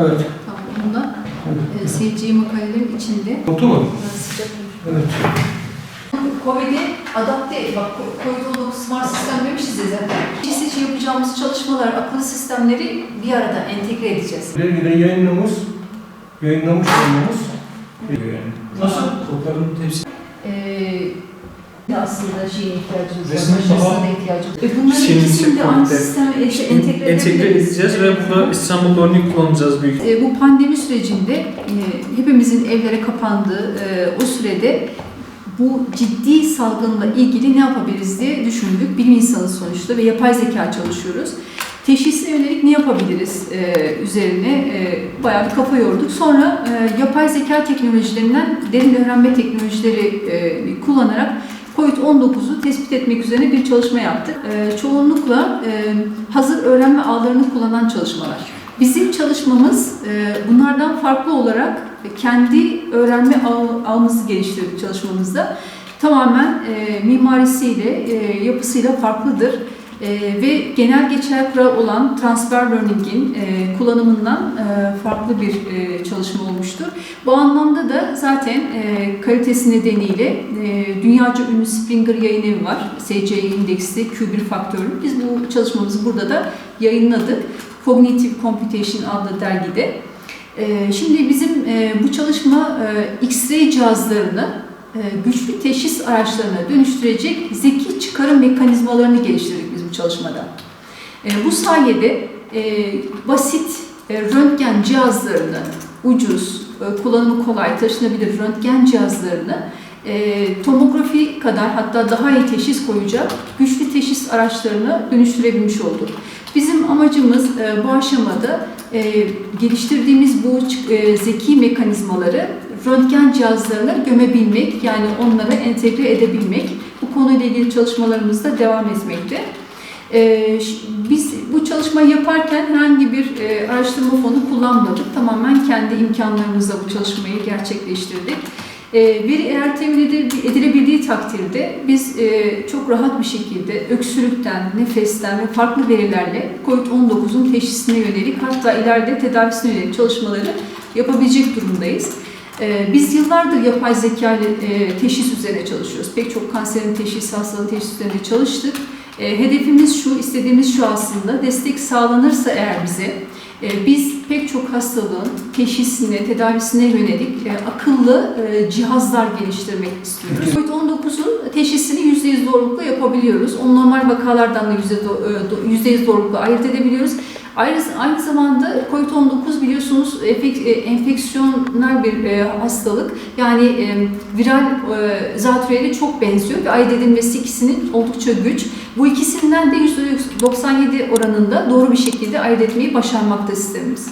Evet. Tamam, bunda seyirci makalelerin içinde. Oldu mu? Sıcak. Evet. COVID'e adapte, bak COVID-19 smart sistem demişiz ya zaten. Teşhis için yapacağımız çalışmalar, akıllı sistemleri bir arada entegre edeceğiz. Bir yayınlamış olmamız. Nasıl? Kodların hepsi. Aslında şeye ihtiyacımız var, Resmen başarısına daha- da ihtiyacımız var. Bunların Şeyin ikisini de aynı içinde sisteme entegre Entegre edeceğiz ve burada İstanbul örneği kullanacağız büyük. Bu pandemi sürecinde hepimizin evlere kapandığı o sürede bu ciddi salgınla ilgili ne yapabiliriz diye düşündük. Bilim insanı sonuçta ve yapay zeka çalışıyoruz. Teşhisine yönelik ne yapabiliriz üzerine bayağı bir kafa yorduk. Sonra yapay zeka teknolojilerinden derin öğrenme teknolojileri kullanarak COVID-19'u tespit etmek üzerine bir çalışma yaptık. Çoğunlukla hazır öğrenme ağlarını kullanan çalışmalar. Bizim çalışmamız bunlardan farklı olarak kendi öğrenme ağımızı geliştirdik çalışmamızda. Tamamen mimarisiyle, yapısıyla farklıdır. Ve genel geçer kural olan transfer learning'in kullanımından farklı bir çalışma olmuştur. Bu anlamda da zaten kalitesi nedeniyle dünyaca ünlü Springer Yayınevi var. SCI indeksli Q1 faktörü. Biz bu çalışmamızı burada da yayınladık. Cognitive Computation adlı dergide. Şimdi bizim bu çalışma X-ray cihazlarını güçlü teşhis araçlarına dönüştürecek zeki çıkarım mekanizmalarını geliştirdik biz bu çalışmada. Bu sayede basit röntgen cihazlarını, ucuz, kullanımı kolay, taşınabilir röntgen cihazlarını tomografi kadar hatta daha iyi teşhis koyacak güçlü teşhis araçlarına dönüştürebilmiş olduk. Bizim amacımız bu aşamada geliştirdiğimiz bu zeki mekanizmaları röntgen cihazlarına gömebilmek, yani onları entegre edebilmek. Bu konuyla ilgili çalışmalarımız da devam etmekte. Biz bu çalışmayı yaparken herhangi bir araştırma fonu kullanmadık. Tamamen kendi imkanlarımızla bu çalışmayı gerçekleştirdik. Veri eğer temin edilebildiği takdirde biz çok rahat bir şekilde öksürükten, nefesten ve farklı verilerle COVID-19'un teşhisine yönelik, hatta ileride tedavisine yönelik çalışmaları yapabilecek durumdayız. Biz yıllardır yapay zeka ile teşhis üzerine çalışıyoruz. Pek çok kanserin teşhisi, hastalığın teşhis üzerine çalıştık. Hedefimiz şu, istediğimiz şu aslında, destek sağlanırsa eğer bize, biz pek çok hastalığın teşhisine, tedavisine yönelik akıllı cihazlar geliştirmek istiyoruz. COVID-19'un teşhisini %100 doğrulukla yapabiliyoruz. Onu normal vakalardan da %100 doğrulukla ayırt edebiliyoruz. Aynı zamanda COVID-19 biliyorsunuz enfeksiyonel bir hastalık. Yani viral zatürreyle çok benziyor ve ayırt edilmesi ikisinin oldukça güç. Bu ikisinden de %97 oranında doğru bir şekilde ayırt etmeyi başarmakta sistemimiz.